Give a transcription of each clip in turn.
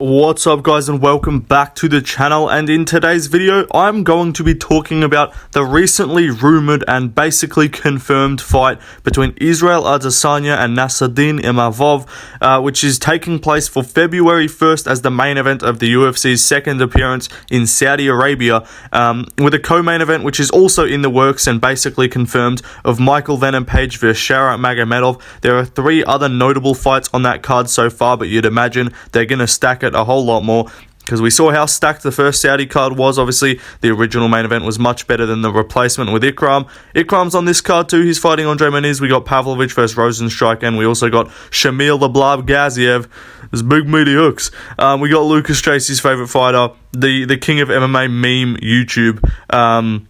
What's up guys, and welcome back to the channel. And in today's video I'm going to be talking about the recently rumored and basically confirmed fight between Israel Adesanya and Nasruddin Imavov, which is taking place for February 1st as the main event of the UFC's second appearance in Saudi Arabia, with a co-main event which is also in the works and basically confirmed of Michael Venom Page vs Shara Magomedov. There are 3 other notable fights on that card so far, but you'd imagine they're going to stack it a whole lot more, because we saw how stacked the first Saudi card was. Obviously, the original main event was much better than the replacement with Ikram. Ikram's on this card too. He's fighting Andre Muniz. We got Pavlovich versus Rozenstriuk, and we also got Shamil the Blob Gaziev. There's big meaty hooks. We got Lucas Tracy's favorite fighter, the king of MMA meme YouTube.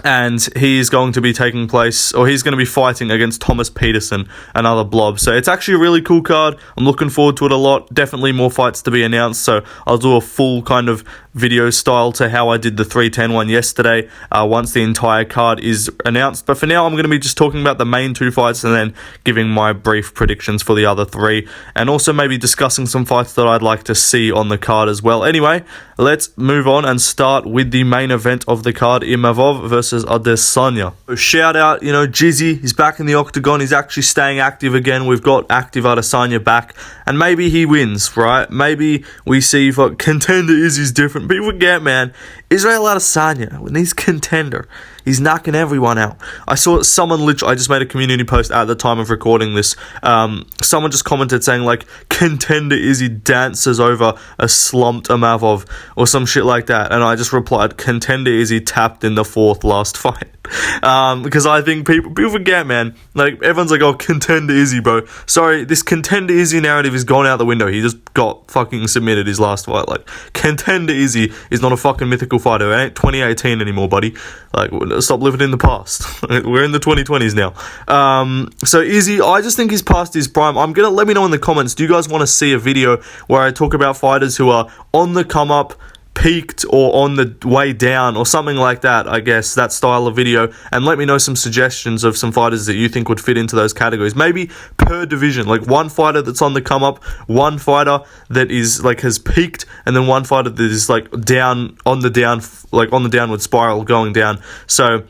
And he is going to be taking place, or he's going to be fighting against Thomas Peterson, another blob. So it's actually a really cool card. I'm looking forward to it a lot. Definitely more fights to be announced, so I'll do a full kind of video style to how I did the 310 one yesterday once the entire card is announced. But for now, I'm going to be just talking about the main 2 fights and then giving my brief predictions for the other 3, and also maybe discussing some fights that I'd like to see on the card as well. Anyway, let's move on and start with the main event of the card, Imavov versus Adesanya. So shout out, Izzy, he's back in the octagon. He's actually staying active again. We've got active Adesanya back, and maybe he wins, right? Maybe we see for contender Izzy's different. People forget, man, Israel Adesanya, when he's contender, he's knocking everyone out. I saw someone I just made a community post at the time of recording this. Someone just commented saying, like, contender Izzy dances over a slumped Imavov or some shit like that. And I just replied, contender Izzy tapped in the 4th last fight. Because I think people forget, man. Like, everyone's like, oh, contender Izzy, bro. Sorry, this contender Izzy narrative has gone out the window. He just got fucking submitted his last fight. Like, contender Izzy is not a fucking mythical fighter. It ain't 2018 anymore, buddy. Like, stop living in the past. We're in the 2020s now. So Izzy, I just think he's past his prime. Let me know in the comments, do you guys want to see a video where I talk about fighters who are on the come up, peaked, or on the way down, or something like that? I guess that style of video, and let me know some suggestions of some fighters that you think would fit into those categories, maybe per division, like one fighter that's on the come up, one fighter that is like has peaked, and then one fighter that is like down on the downward spiral going down. So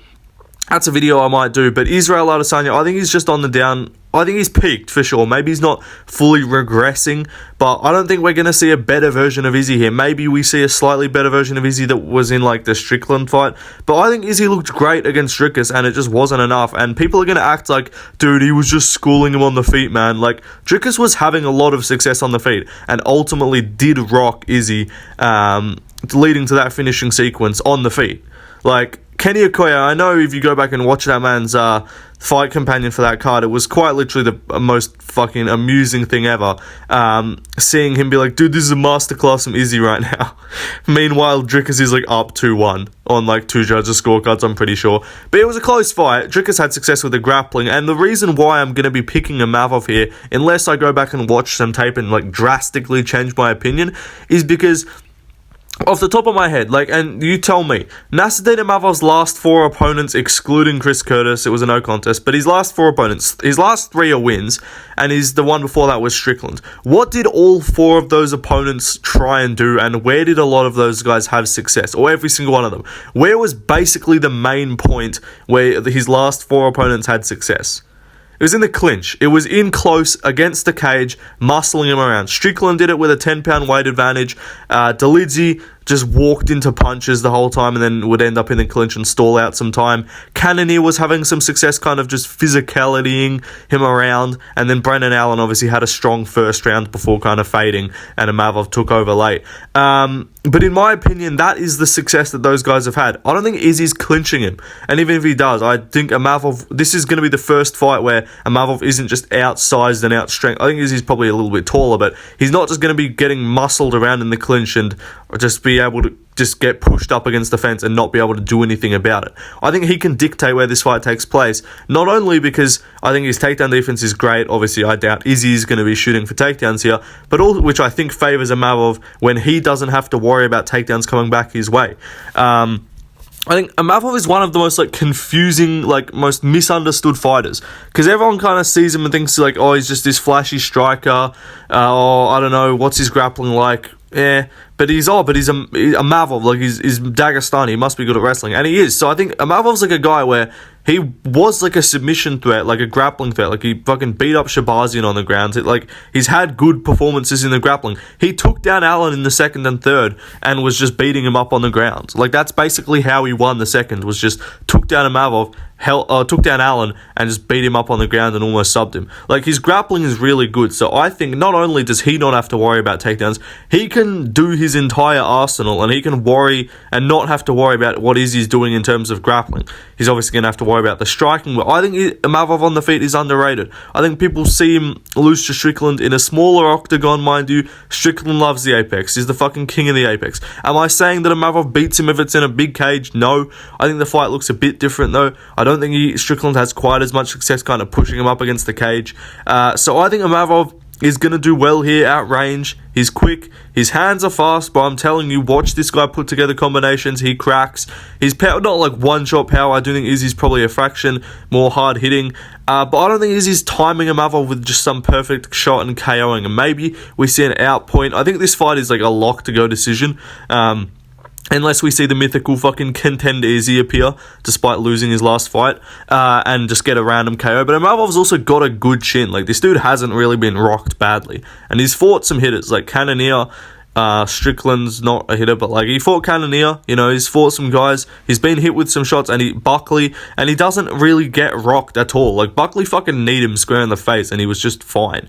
that's a video I might do. But Israel Adesanya, I think he's just on the down. I think he's peaked for sure. Maybe he's not fully regressing, but I don't think we're going to see a better version of Izzy here. Maybe we see a slightly better version of Izzy that was in like the Strickland fight, but I think Izzy looked great against Dricus, and it just wasn't enough. And people are going to act like, dude, he was just schooling him on the feet, man. Like, Dricus was having a lot of success on the feet and ultimately did rock Izzy, leading to that finishing sequence on the feet. Like, Kenny Okoye, I know if you go back and watch that man's fight companion for that card, it was quite literally the most fucking amusing thing ever. Seeing him be like, dude, this is a masterclass from Izzy right now. Meanwhile, Dricus is like up 2-1 on like 2 judges' scorecards, I'm pretty sure. But it was a close fight. Dricus had success with the grappling, and the reason why I'm going to be picking Imavov here, unless I go back and watch some tape and like drastically change my opinion, is because off the top of my head, like, and you tell me, Nasruddin Imavov's last 4 opponents, excluding Chris Curtis, it was a no contest, but his last 4 opponents, his last 3 are wins, and the one before that was Strickland. What did all 4 of those opponents try and do, and where did a lot of those guys have success, or every single one of them? Where was basically the main point where his last 4 opponents had success? It was in the clinch. It was in close against the cage, muscling him around. Strickland did it with a 10-pound weight advantage. Delidzi just walked into punches the whole time and then would end up in the clinch and stall out some time. Cannonier was having some success kind of just physicalitying him around, and then Brendan Allen obviously had a strong first round before kind of fading, and Imavov took over late. But in my opinion, that is the success that those guys have had. I don't think Izzy's clinching him, and even if he does, I think Imavov, this is going to be the first fight where Imavov isn't just outsized and outstrength. I think Izzy's probably a little bit taller, but he's not just going to be getting muscled around in the clinch and just be able to just get pushed up against the fence and not be able to do anything about it. I think he can dictate where this fight takes place, not only because I think his takedown defense is great. Obviously, I doubt Izzy's going to be shooting for takedowns here, but all which I think favors Imavov when he doesn't have to worry about takedowns coming back his way. I think Imavov is one of the most confusing, most misunderstood fighters, because everyone kind of sees him and thinks oh, he's just this flashy striker. I don't know, what's his grappling like? yeah, but he's Imavov, like he's Dagestani, he must be good at wrestling, and he is. So I think Imavov's like a guy where he was like a submission threat, like a grappling threat, like he fucking beat up Shabazian on the ground. Like he's had good performances in the grappling. He took down Allen in the second and third and was just beating him up on the ground. Like that's basically how he won the second, was just took down Imavov, took down Allen and just beat him up on the ground and almost subbed him. Like his grappling is really good. So I think not only does he not have to worry about takedowns, he can do his entire arsenal and he can worry and not have to worry about what Izzy's doing in terms of grappling. He's obviously going to have to worry about the striking, but I think Imavov on the feet is underrated. I think people see him lose to Strickland in a smaller octagon, mind you. Strickland loves the Apex. He's the fucking king of the Apex. Am I saying that Imavov beats him if it's in a big cage? No. I think the fight looks a bit different though. I don't think Strickland has quite as much success kind of pushing him up against the cage. So I think Imavov is going to do well here at range. He's quick. His hands are fast, but I'm telling you, watch this guy put together combinations. He cracks. His power, not like one-shot power. I do think Izzy's probably a fraction more hard-hitting. But I don't think Izzy's timing Imavov with just some perfect shot and KOing. And maybe we see an out point. I think this fight is like a lock-to-go decision. Unless we see the mythical fucking contender Izzy appear, despite losing his last fight, and just get a random KO. But Imavov's also got a good chin. Like, this dude hasn't really been rocked badly. And he's fought some hitters, like Cannonier. Strickland's not a hitter, but like he fought Cannonier, you know, he's fought some guys. He's been hit with some shots, and Buckley, and he doesn't really get rocked at all. Like, Buckley fucking kneed him square in the face, and he was just fine.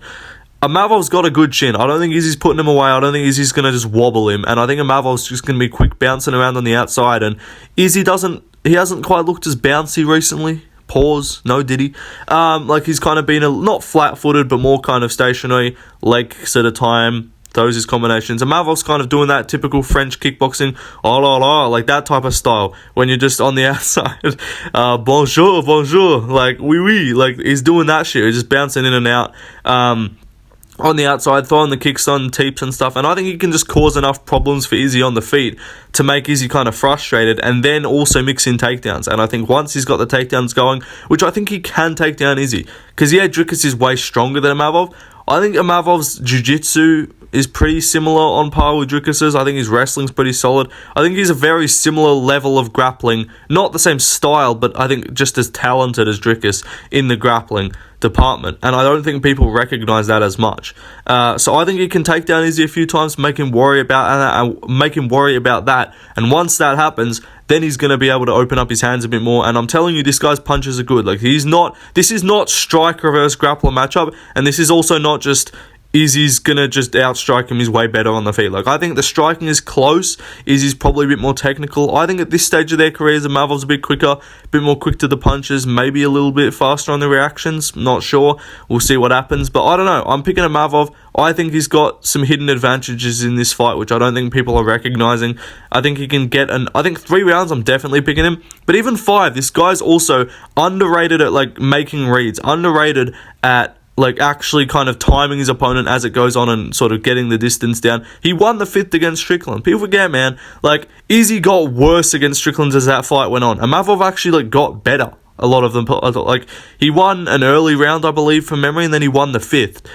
Imavov's got a good chin. I don't think Izzy's putting him away. I don't think Izzy's going to just wobble him. And I think Imavov's just going to be quick bouncing around on the outside. And Izzy hasn't quite looked as bouncy recently. Pause. No, did he? Like he's kind of been not flat-footed, but more kind of stationary, legs at a time. Those his combinations. Imavov's kind of doing that typical French kickboxing, oh la la, like that type of style, when you're just on the outside, bonjour, like oui oui, like he's doing that shit, he's just bouncing in and out, on the outside, throwing the kicks on teeps and stuff, and I think he can just cause enough problems for Izzy on the feet to make Izzy kind of frustrated, and then also mix in takedowns. And I think once he's got the takedowns going, which I think he can take down Izzy, because yeah, Dricus is way stronger than Imavov. I think Imavov's jiu-jitsu is pretty similar on par with Dricus's. I think his wrestling's pretty solid. I think he's a very similar level of grappling. Not the same style, but I think just as talented as Dricus in the grappling department. And I don't think people recognize that as much. So I think he can take down Izzy a few times, make him worry about that. And once that happens, then he's going to be able to open up his hands a bit more. And I'm telling you, this guy's punches are good. Like, this is not striker versus grappler matchup. And this is also not just Izzy's going to just outstrike him. He's way better on the feet. Like, I think the striking is close. Izzy's probably a bit more technical. I think at this stage of their careers, Imavov's a bit quicker, a bit more quick to the punches, maybe a little bit faster on the reactions. Not sure. We'll see what happens. But I don't know. I'm picking Imavov. I think he's got some hidden advantages in this fight, which I don't think people are recognizing. I think he can get I think 3 rounds, I'm definitely picking him. But even 5, this guy's also underrated at, like, making reads. Underrated at, like, actually kind of timing his opponent as it goes on and sort of getting the distance down. He won the 5th against Strickland. People forget, man. Like, Izzy got worse against Strickland as that fight went on. Imavov actually, like, got better. A lot of them, like, he won an early round, I believe, from memory, and then he won the 5th.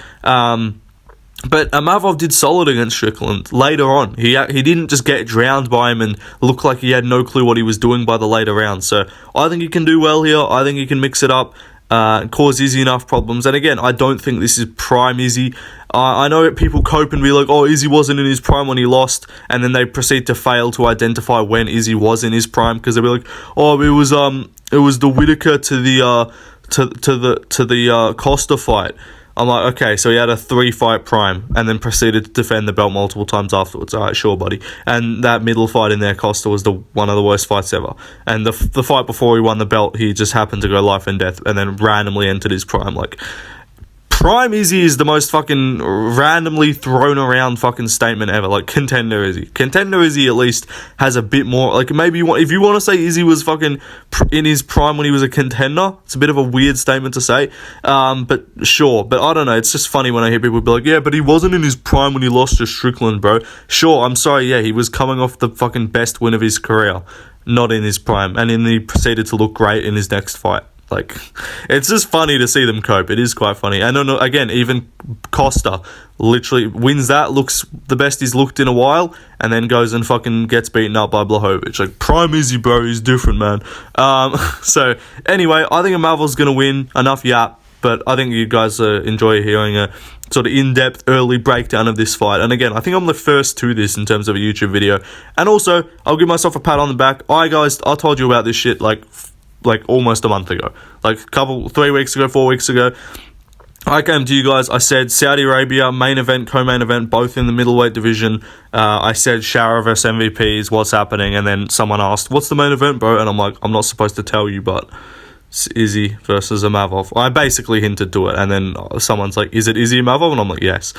But Imavov did solid against Strickland later on. He didn't just get drowned by him and look like he had no clue what he was doing by the later rounds. So I think he can do well here. I think he can mix it up. Cause Izzy enough problems. And again, I don't think this is prime Izzy. I know people cope and be like, oh, Izzy wasn't in his prime when he lost, and then they proceed to fail to identify when Izzy was in his prime, because they'll be like, oh, it was the Whittaker to the Costa fight. I'm like, okay, so he had a 3-fight prime and then proceeded to defend the belt multiple times afterwards. All right, sure, buddy. And that middle fight in there, Costa, was one of the worst fights ever. And the fight before he won the belt, he just happened to go life and death and then randomly entered his prime. Like, prime Izzy is the most fucking randomly thrown around fucking statement ever. Like, contender Izzy. Contender Izzy at least has a bit more, like, maybe if you want to say Izzy was fucking in his prime when he was a contender, it's a bit of a weird statement to say, but sure. But I don't know, it's just funny when I hear people be like, yeah, but he wasn't in his prime when he lost to Strickland, bro. Sure, I'm sorry, yeah, he was coming off the fucking best win of his career, not in his prime, and then he proceeded to look great in his next fight. Like, it's just funny to see them cope. It is quite funny. And again, even Costa literally wins that, looks the best he's looked in a while, and then goes and fucking gets beaten up by Blachowicz. Like, prime Izzy, bro, he's different, man. So, anyway, I think Imavov's going to win. Enough yap. But I think you guys enjoy hearing a sort of in-depth early breakdown of this fight. And again, I think I'm the first to this in terms of a YouTube video. And also, I'll give myself a pat on the back. I told you about this shit like almost a month ago. Like 3 weeks ago, 4 weeks ago. I came to you guys, I said Saudi Arabia, main event, co-main event, both in the middleweight division. I said Shara versus MVPs, what's happening? And then someone asked, what's the main event, bro? And I'm like, I'm not supposed to tell you, but Izzy versus Imavov. I basically hinted to it, and then someone's like, is it Izzy Imavov? And I'm like, yes.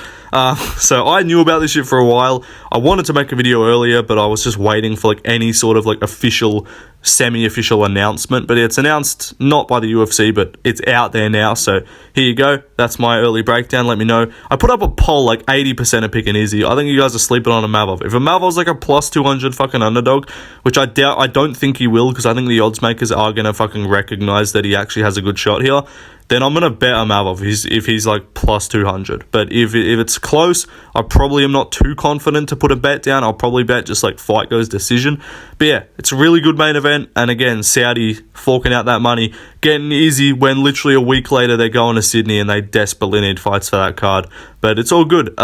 So I knew about this shit for a while. I wanted to make a video earlier, but I was just waiting for like any sort of like official, semi-official announcement. But it's announced not by the UFC, but it's out there now. So here you go. That's my early breakdown. Let me know. I put up a poll, like 80% are picking Izzy. I think you guys are sleeping on Imavov. If Imavov's like a plus 200 fucking underdog, which I doubt, I don't think he will, because I think the odds makers are gonna fucking recognize that he actually has a good shot here, then I'm going to bet Imavov if he's like plus 200. But if it's close, I probably am not too confident to put a bet down. I'll probably bet just like fight goes decision. But yeah, it's a really good main event. And again, Saudi forking out that money, getting Izzy when literally a week later they're going to Sydney and they desperately need fights for that card. But it's all good.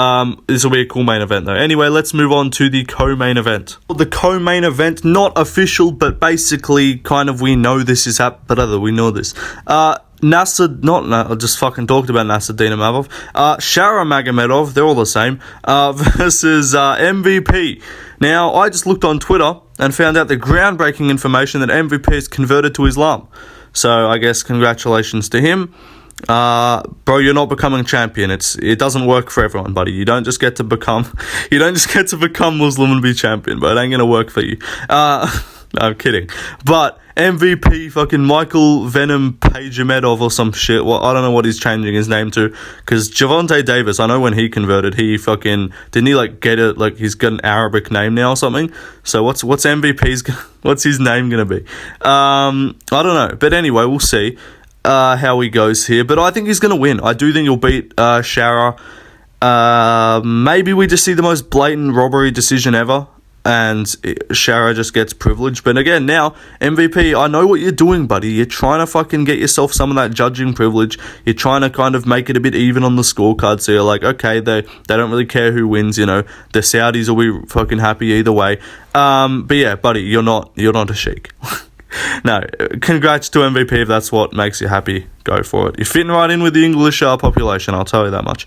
This will be a cool main event though. Anyway, let's move on to the co-main event. The co-main event, not official, but basically kind of we know this is happening. But we know this. I just fucking talked about Nasruddin Imavov. Shara Magomedov, they're all the same, versus MVP. Now, I just looked on Twitter and found out the groundbreaking information that MVP is converted to Islam. So, I guess congratulations to him. Bro, you're not becoming champion. It doesn't work for everyone, buddy. You don't just get to become Muslim and be champion, but it ain't gonna work for you. No, I'm kidding. But MVP fucking Michael Venom Pagimedov or some shit. Well, I don't know what he's changing his name to. Because Javonte Davis, I know when he converted, he fucking... Didn't he like get it... Like he's got an Arabic name now or something? So what's MVP's... What's his name going to be? I don't know. But anyway, we'll see how he goes here. But I think he's going to win. I do think he'll beat Shara. Maybe we just see the most blatant robbery decision ever. And Shara just gets privileged. But again, now, MVP, I know what you're doing, buddy. You're trying to fucking get yourself some of that judging privilege. You're trying to kind of make it a bit even on the scorecard. So you're like, okay, they don't really care who wins, you know. The Saudis will be fucking happy either way. But yeah, buddy, you're not a sheik. No, congrats to MVP if that's what makes you happy. Go for it. You're fitting right in with the English population, I'll tell you that much.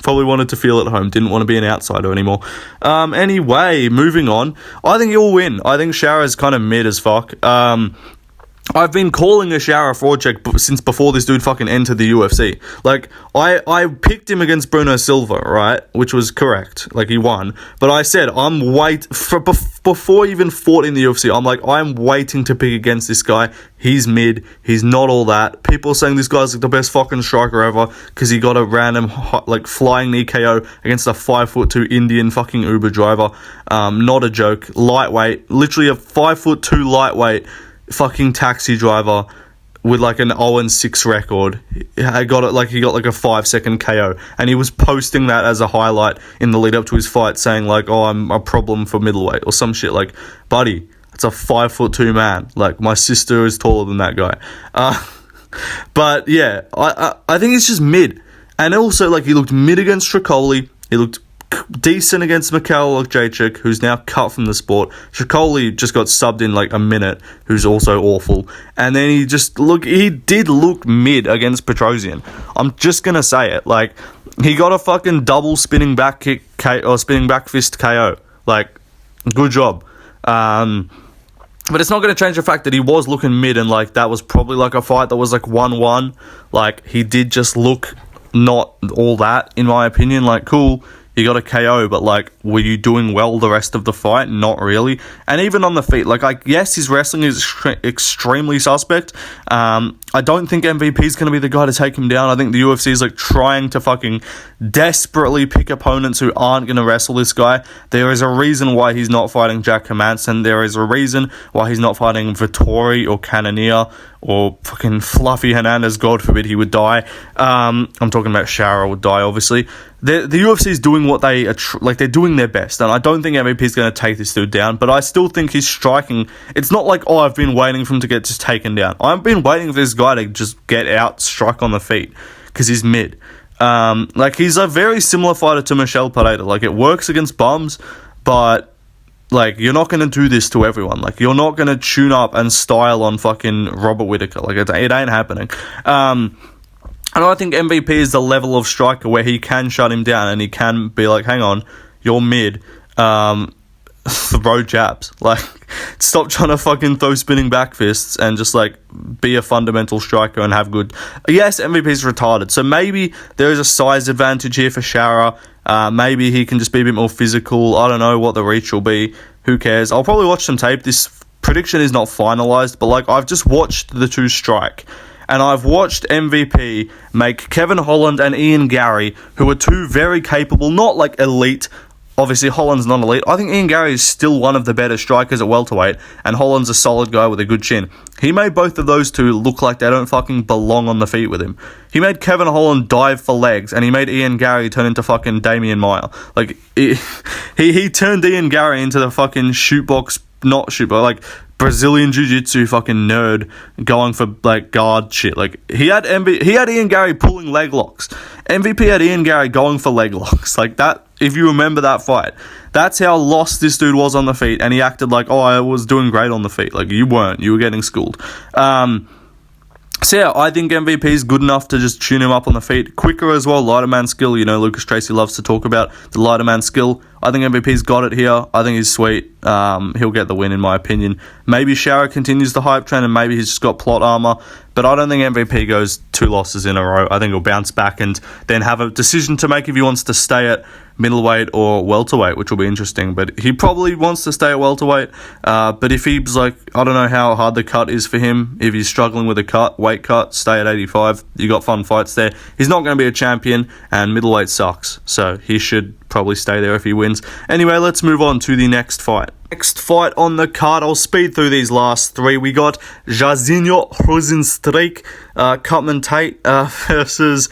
Probably wanted to feel at home, didn't want to be an outsider anymore. Anyway, moving on. I think you'll win. I think Shara's kind of mid as fuck. I've been calling a Shara fraud check since before this dude fucking entered the UFC. Like, I picked him against Bruno Silva, right? Which was correct. Like, he won. But I said, before he even fought in the UFC, I'm like, I'm waiting to pick against this guy. He's mid. He's not all that. People are saying this guy's like the best fucking striker ever because he got a random, like, flying knee KO against a 5'2" Indian fucking Uber driver. Not a joke. Lightweight. Literally a 5'2" lightweight fucking taxi driver with like an 0-6 record. He got like a 5-second KO, and he was posting that as a highlight in the lead up to his fight, saying like, oh, I'm a problem for middleweight or some shit. Like, buddy, it's a 5'2" man. Like, my sister is taller than that guy. But yeah, I think it's just mid. And also, like, he looked mid against Tricoli. He looked decent against Mikhail Jacek, who's now cut from the sport. Tricoli just got subbed in like a minute, who's also awful. And then he did look mid against Petrosian. I'm just gonna say it. Like, he got a fucking double spinning back kick or spinning back fist KO. Like, good job. But it's not going to change the fact that he was looking mid, and like that was probably like a fight that was like 1-1. Like, he did just look not all that, in my opinion. Like, cool, you got a KO, but like, were you doing well the rest of the fight? Not really. And even on the feet, like, yes, his wrestling is extremely suspect. I don't think MVP is going to be the guy to take him down. I think the UFC is like trying to fucking desperately pick opponents who aren't going to wrestle this guy. There is a reason why he's not fighting Jack Hermansson. There is a reason why he's not fighting Vettori or Cannonier or fucking Fluffy Hernandez. God forbid he would die. I'm talking about Shara would die, obviously. The UFC is doing what they are, they're doing their best, and I don't think MVP is going to take this dude down, but I still think he's striking. It's not like, I've been waiting for him to get just taken down. I've been waiting for this guy to just get out, strike on the feet, because he's mid. He's a very similar fighter to Michel Pereira. Like, it works against bums, but like, you're not going to do this to everyone. Like, you're not going to tune up and style on fucking Robert Whittaker. Like, it ain't happening. And I think MVP is the level of striker where he can shut him down and he can be like, hang on, you're mid, throw jabs. Like, stop trying to fucking throw spinning back fists and just like be a fundamental striker and have good... Yes, MVP's retarded, so maybe there is a size advantage here for Shara. Maybe he can just be a bit more physical. I don't know what the reach will be. Who cares? I'll probably watch some tape. This prediction is not finalized, but like, I've just watched the two strike. And I've watched MVP make Kevin Holland and Ian Gary, who are two very capable, not like elite. Obviously, Holland's not elite. I think Ian Gary is still one of the better strikers at welterweight, and Holland's a solid guy with a good chin. He made both of those two look like they don't fucking belong on the feet with him. He made Kevin Holland dive for legs, and he made Ian Gary turn into fucking Damian Maia. Like, he turned Ian Gary into the fucking like Brazilian Jiu-Jitsu fucking nerd going for like guard shit. Like, he had Ian Gary pulling leg locks. MVP had Ian Gary going for leg locks. Like that, if you remember that fight, that's how lost this dude was on the feet, and he acted like, I was doing great on the feet. Like, you weren't. You were getting schooled. So yeah, I think MVP is good enough to just tune him up on the feet. Quicker as well, lighter man skill. You know, Lucas Tracy loves to talk about the lighter man skill. I think MVP's got it here. I think he's sweet. He'll get the win in my opinion. Maybe Shara continues the hype train and maybe he's just got plot armor. But I don't think MVP goes 2 losses in a row. I think he'll bounce back and then have a decision to make if he wants to stay at middleweight or welterweight, which will be interesting. But he probably wants to stay at welterweight. But if he's like, I don't know how hard the cut is for him. If he's struggling with a weight cut, stay at 85. You got fun fights there. He's not going to be a champion, and middleweight sucks. So he should probably stay there if he wins. Anyway, let's move on to the next fight. Next fight on the card, I'll speed through these last 3. We got Rozenstriuk, Cutman Tate versus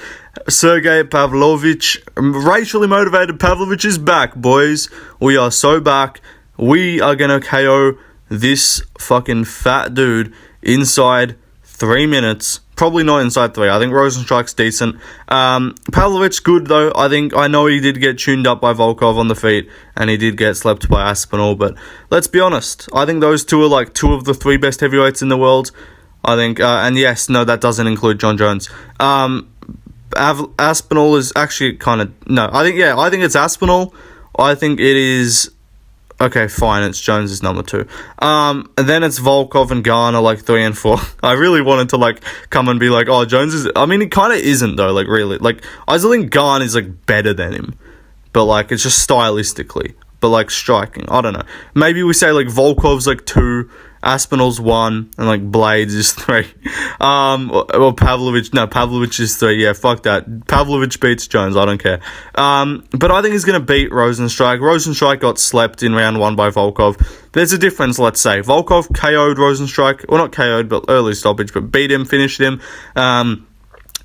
Sergey Pavlovich. Racially motivated Pavlovich is back, boys. We are so back. We are going to KO this fucking fat dude inside 3 minutes. Probably not inside 3. I think Rozenstriuk's decent. Pavlovich good though. I know he did get tuned up by Volkov on the feet, and he did get slept by Aspinall, but let's be honest. I think those two are like 2 of the 3 best heavyweights in the world. I think, and yes, no, that doesn't include John Jones. Aspinall is actually kind of, no, I think it's Aspinall. I think it is... Okay, fine, it's Jones' number 2. And then it's Volkov and Garner, like 3 and 4. I really wanted to, like, come and be like, oh, Jones is... I mean, he kind of isn't, though, like, really. Like, I still think Garner is, like, better than him. But, like, it's just stylistically. But, like, striking. I don't know. Maybe we say, like, Volkov's, like, 2, Aspinall's 1, and, like, Blades is 3. Or Pavlovich... No, Pavlovich is 3. Yeah, fuck that. Pavlovich beats Jones. I don't care. But I think he's going to beat Rozenstriuk. Rozenstriuk got slept in round 1 by Volkov. There's a difference, let's say. Volkov KO'd Rozenstriuk. Well, not KO'd, but early stoppage. But beat him, finished him.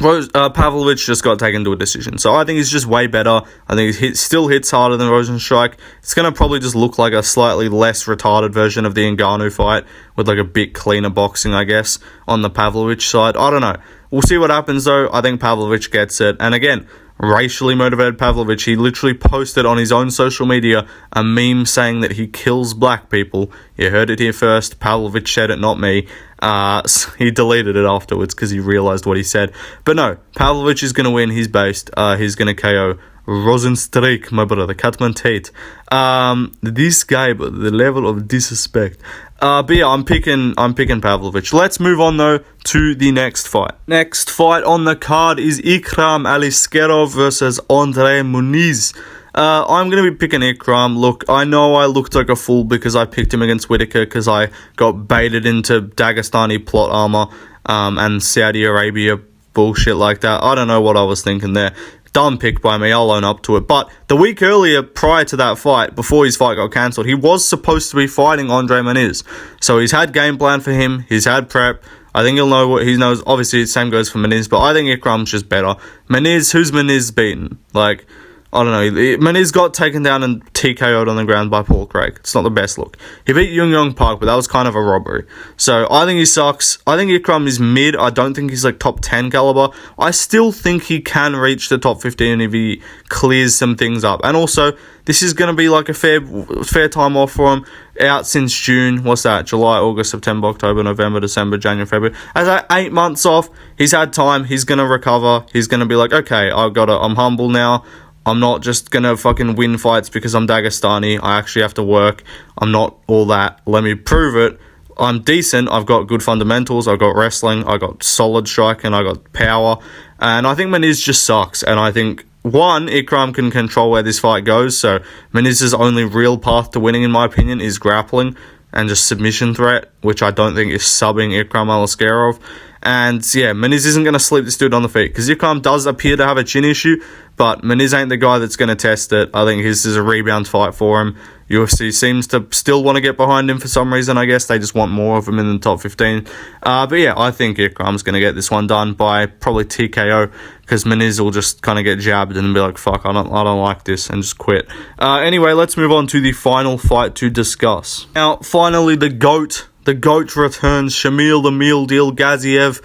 Pavlovich just got taken to a decision. So I think he's just way better. I think he still hits harder than Rozenstriuk. It's going to probably just look like a slightly less retarded version of the Ngannou fight with like a bit cleaner boxing, I guess, on the Pavlovich side. I don't know. We'll see what happens though. I think Pavlovich gets it. And again, racially motivated Pavlovich, he literally posted on his own social media a meme saying that he kills black people. You heard it here first. Pavlovich said it, not me. So he deleted it afterwards because he realized what he said. But no, Pavlovich is going to win. He's based. He's going to KO Rozenstriuk, my brother, Cutman Tate. This guy, but the level of disrespect. But yeah, I'm picking Pavlovich. Let's move on though to the next fight. Next fight on the card is Ikram Aliskerov versus Andre Muniz. I'm going to be picking Ikram. Look, I know I looked like a fool because I picked him against Whittaker because I got baited into Dagestani plot armor and Saudi Arabia bullshit like that. I don't know what I was thinking there. Dumb pick by me, I'll own up to it. But the week earlier, prior to that fight, before his fight got cancelled, he was supposed to be fighting Andre Muniz. So he's had game plan for him. He's had prep. I think he'll know what he knows. Obviously, the same goes for Muniz, but I think Ikram's just better. Muniz, who's Muniz beaten? Like, I don't know. Muniz got taken down and TKO'd on the ground by Paul Craig. It's not the best look. He beat Young Park, but that was kind of a robbery. So I think he sucks. I think Ikram is mid. I don't think he's like top 10 caliber. I still think he can reach the top 15 if he clears some things up. And also, this is going to be like a fair time off for him. Out since June. What's that? July, August, September, October, November, December, January, February. As 8 months off. He's had time. He's going to recover. He's going to be like, okay, I'm humble now. I'm not just going to fucking win fights because I'm Dagestani. I actually have to work. I'm not all that. Let me prove it. I'm decent. I've got good fundamentals. I've got wrestling. I got solid striking. I got power. And I think Muniz just sucks. And I think, one, Ikram can control where this fight goes. So Muniz's only real path to winning, in my opinion, is grappling and just submission threat, which I don't think is subbing Ikram Aliskerov. And yeah, Muniz isn't going to sleep this dude on the feet because Ikram does appear to have a chin issue, but Muniz ain't the guy that's going to test it. I think this is a rebound fight for him. UFC seems to still want to get behind him for some reason. I guess they just want more of him in the top 15. But yeah, I think Ikram's going to get this one done by probably TKO because Muniz will just kind of get jabbed and be like, fuck, I don't like this, and just quit. Anyway, let's move on to the final fight to discuss. Now, finally, the GOAT. The GOAT returns, Shamil the Meal Deal Gaziev.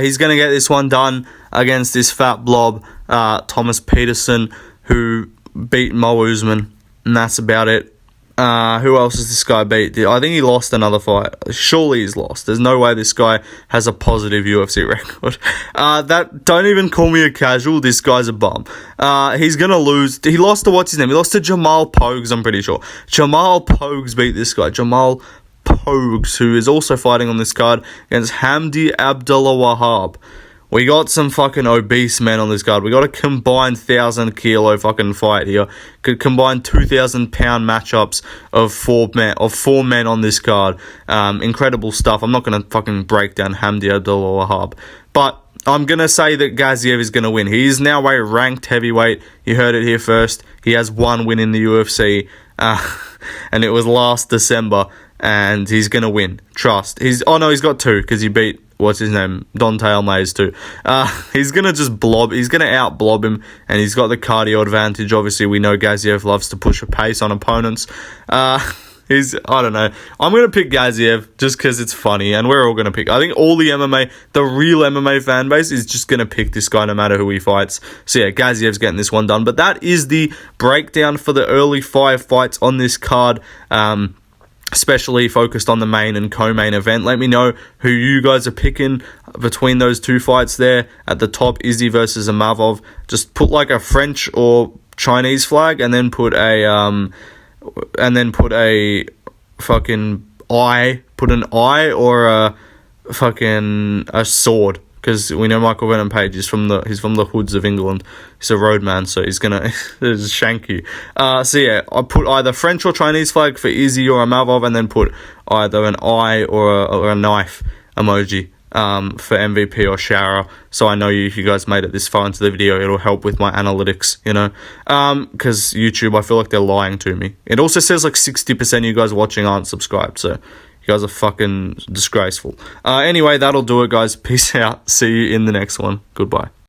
He's going to get this one done against this fat blob, Thomas Peterson, who beat Mo Usman, and that's about it. Who else has this guy beat? I think he lost another fight. Surely he's lost. There's no way this guy has a positive UFC record. Don't even call me a casual. This guy's a bum. He's gonna lose. He lost to, what's his name? He lost to Jamal Pogues, I'm pretty sure. Jamal Pogues beat this guy. Jamal Pogues, who is also fighting on this card against Hamdi Abdullah Wahab. We got some fucking obese men on this card. We got a combined 1,000 kilo fucking fight here. Could combine 2,000 pound matchups of four men on this card. Incredible stuff. I'm not gonna fucking break down Hamdi Abdullah Wahab, but I'm going to say that Gaziev is going to win. He is now a ranked heavyweight. You heard it here first. He has one win in the UFC, and it was last December, and he's going to win. Trust. He's got two, because he beat, what's his name, Dante Almeida too. He's going to just blob. He's going to out-blob him, and he's got the cardio advantage. Obviously, we know Gaziev loves to push a pace on opponents. I don't know. I'm going to pick Gaziev just because it's funny, and we're all going to pick. I think all the real MMA fan base is just going to pick this guy no matter who he fights. So yeah, Gaziev's getting this one done. But that is the breakdown for the early 5 fights on this card, especially focused on the main and co-main event. Let me know who you guys are picking between those 2 fights there. At the top, Izzy versus Imavov. Just put like a French or Chinese flag, and then put a fucking eye, put an eye or a sword, because we know Michael Venom Page is from the hoods of England. He's a roadman, so he's gonna shank you. So yeah, I put either French or Chinese flag for Izzy or Imavov, and then put either an eye or a knife emoji for MVP or Shara, so I know you guys made it this far into the video. It'll help with my analytics, because YouTube, I feel like they're lying to me. It also says like 60% of you guys watching aren't subscribed, so you guys are fucking disgraceful. Anyway, that'll do it, guys. Peace out. See you in the next one. Goodbye.